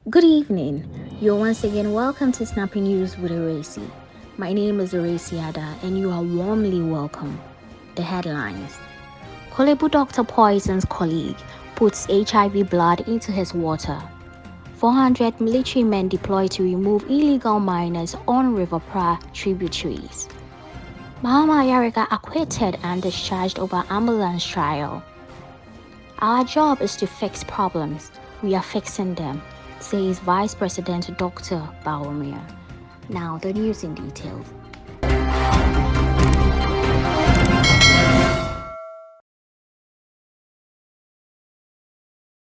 Good evening. You're once again welcome to Snappy News with Ewura Esi. My name is Ewura Esi Adda and you are warmly welcome. The headlines. Korle-bu doctor poisons colleague, puts HIV blood into his water. 400 military men deployed to remove illegal miners on River Pra tributaries. Mohammed Ayariga acquitted and discharged over ambulance trial. Our job is to fix problems. We are fixing them, says Vice President Dr. Bawumia. Now the news in detail.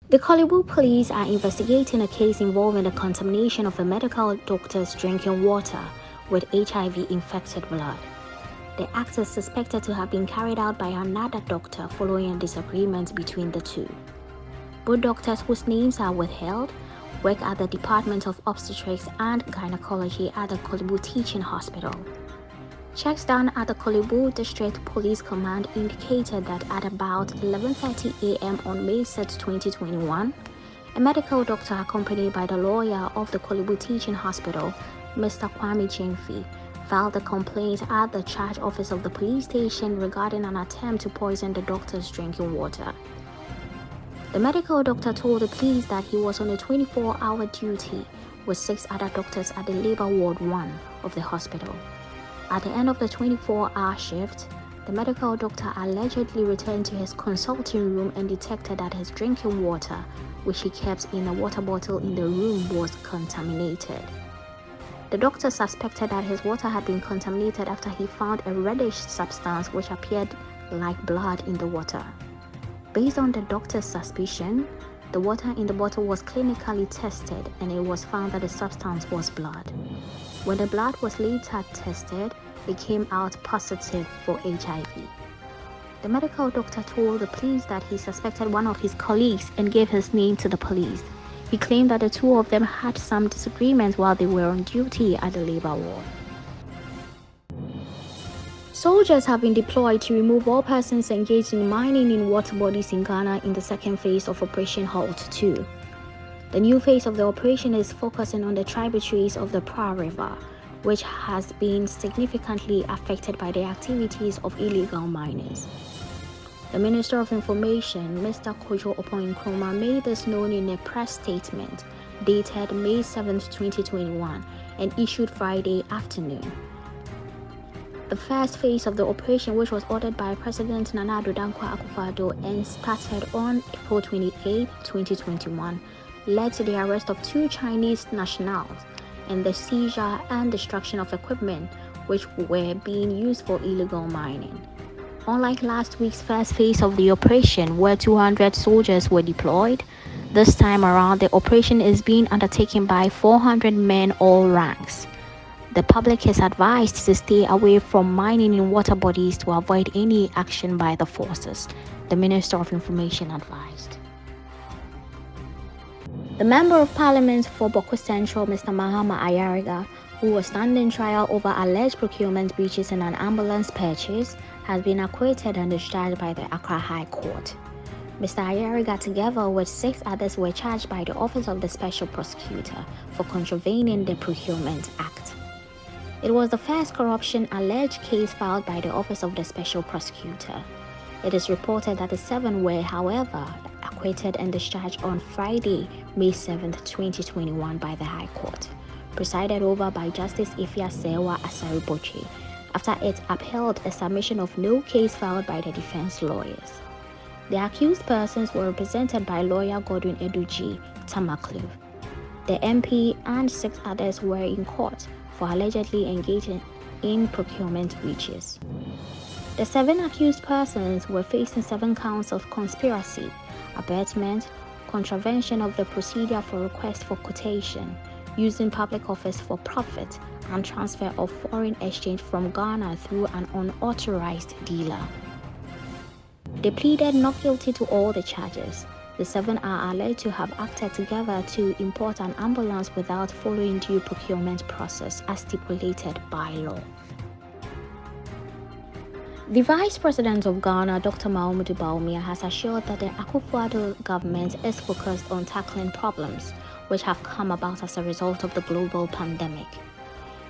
The Korle-bu police are investigating a case involving the contamination of a medical doctor's drinking water with HIV-infected blood. The act is suspected to have been carried out by another doctor following a disagreement between the two. Both doctors, whose names are withheld, work at the Department of Obstetrics and Gynecology at the Korle-bu Teaching Hospital. Checks done at the Korle-bu District Police Command indicated that at about 11:30 a.m. on May 6, 2021, a medical doctor accompanied by the lawyer of the Korle-bu Teaching Hospital, Mr. Kwame Chimfi, filed a complaint at the charge office of the police station regarding an attempt to poison the doctor's drinking water. The medical doctor told the police that he was on a 24-hour duty with 6 other doctors at the Labor Ward 1 of the hospital. At the end of the 24-hour shift, the medical doctor allegedly returned to his consulting room and detected that his drinking water, which he kept in a water bottle in the room, was contaminated. The doctor suspected that his water had been contaminated after he found a reddish substance which appeared like blood in the water. Based on the doctor's suspicion, the water in the bottle was clinically tested and it was found that the substance was blood. When the blood was later tested, it came out positive for HIV. The medical doctor told the police that he suspected one of his colleagues and gave his name to the police. He claimed that the two of them had some disagreements while they were on duty at the labor ward. Soldiers have been deployed to remove all persons engaged in mining in water bodies in Ghana in the second phase of Operation Halt 2. The new phase of the operation is focusing on the tributaries of the Pra River, which has been significantly affected by the activities of illegal miners. The Minister of Information, Mr. Kojo Oppong, made this known in a press statement dated May 7, 2021 and issued Friday afternoon. The first phase of the operation, which was ordered by President Nana Addo Dankwa Akufo-Addo and started on April 28, 2021, led to the arrest of 2 Chinese nationals and the seizure and destruction of equipment which were being used for illegal mining. Unlike last week's first phase of the operation, where 200 soldiers were deployed, this time around the operation is being undertaken by 400 men, all ranks. The public is advised to stay away from mining in water bodies to avoid any action by the forces, the Minister of Information advised. The Member of Parliament for Bawku Central, Mr. Mohammed Ayariga, who was standing trial over alleged procurement breaches in an ambulance purchase, has been acquitted and discharged by the Accra High Court. Mr. Ayariga, together with 6 others, were charged by the Office of the Special Prosecutor for contravening the Procurement Act. It was the first corruption alleged case filed by the Office of the Special Prosecutor. It is reported that the 7 were, however, acquitted and discharged on Friday, May 7, 2021 by the High Court, presided over by Justice Ifeasewa Asariboche, after it upheld a submission of no case filed by the defense lawyers. The accused persons were represented by lawyer Godwin Eduji Tamaklu. The MP and 6 others were in court for allegedly engaging in procurement breaches. The 7 accused persons were facing 7 counts of conspiracy, abetment, contravention of the procedure for request for quotation, using public office for profit, and transfer of foreign exchange from Ghana through an unauthorized dealer. They pleaded not guilty to all the charges. The 7 are alleged to have acted together to import an ambulance without following due procurement process as stipulated by law. The Vice President of Ghana, Dr. Mohammed Ayariga, has assured that the Akufo-Addo government is focused on tackling problems which have come about as a result of the global pandemic.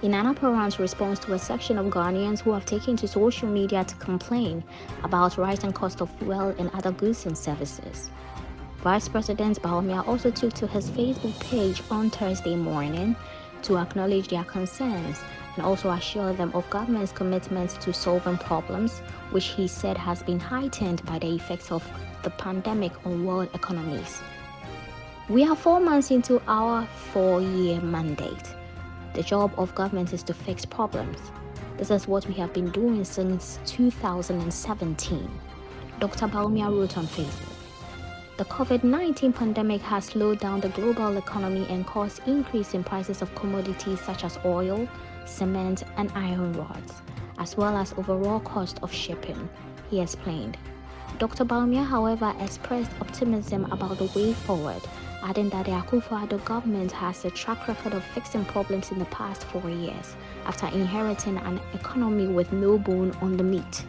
In an apparent response to a section of Ghanaians who have taken to social media to complain about rising cost of fuel and other goods and services, Vice President Bawumia also took to his Facebook page on Thursday morning to acknowledge their concerns and also assure them of government's commitment to solving problems, which he said has been heightened by the effects of the pandemic on world economies. We are 4 months into our 4-year mandate. The job of government is to fix problems. This is what we have been doing since 2017, Dr. Bawumia wrote on Facebook. The COVID-19 pandemic has slowed down the global economy and caused increase in prices of commodities such as oil, cement, and iron rods, as well as overall cost of shipping, he explained. Dr. Bawumia, however, expressed optimism about the way forward, adding that the Akufo-Addo government has a track record of fixing problems in the past 4 years, after inheriting an economy with no bone on the meat.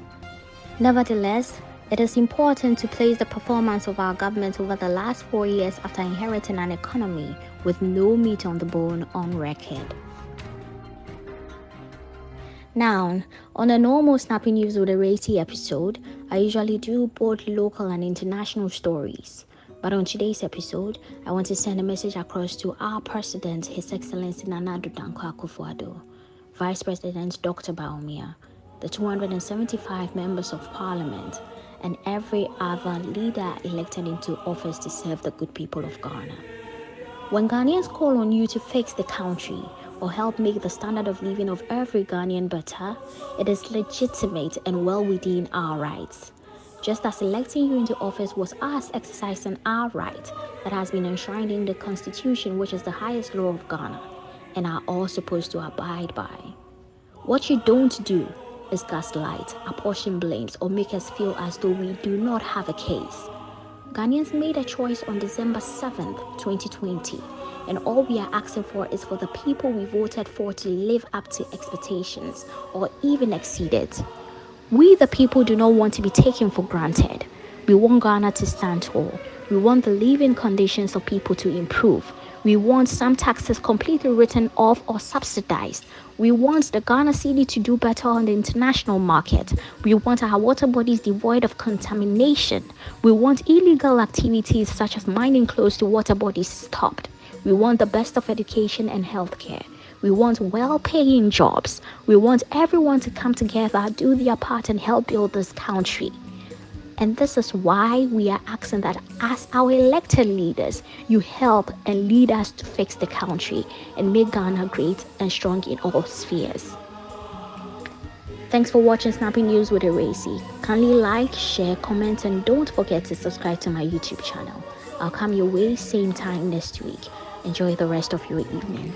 Nevertheless, it is important to place the performance of our government over the last 4 years after inheriting an economy with no meat on the bone on record. Now, on a normal Snappy News with Ewura Esi episode, I usually do both local and international stories. But on today's episode, I want to send a message across to our President, His Excellency Nana Addo Akufo-Addo, Vice President Dr. Bawumia, the 275 members of Parliament, and every other leader elected into office to serve the good people of Ghana. When Ghanaians call on you to fix the country or help make the standard of living of every Ghanaian better, it is legitimate and well within our rights. Just as electing you into office was us exercising our right that has been enshrined in the Constitution, which is the highest law of Ghana, and are all supposed to abide by. What you don't do is gaslight, apportion blames, or make us feel as though we do not have a case. Ghanaians made a choice on December 7th, 2020, and all we are asking for is for the people we voted for to live up to expectations or even exceed it. We, the people, do not want to be taken for granted. We want Ghana to stand tall. We want the living conditions of people to improve. We want some taxes completely written off or subsidized. We want the Ghana cedi to do better on the international market. We want our water bodies devoid of contamination. We want illegal activities such as mining close to water bodies stopped. We want the best of education and healthcare. We want well-paying jobs. We want everyone to come together, do their part, and help build this country. And this is why we are asking that as our elected leaders, you help and lead us to fix the country and make Ghana great and strong in all spheres. Thanks for watching Snappy News with Ewura Esi. Kindly like, share, comment, and don't forget to subscribe to my YouTube channel. I'll come your way same time next week. Enjoy the rest of your evening.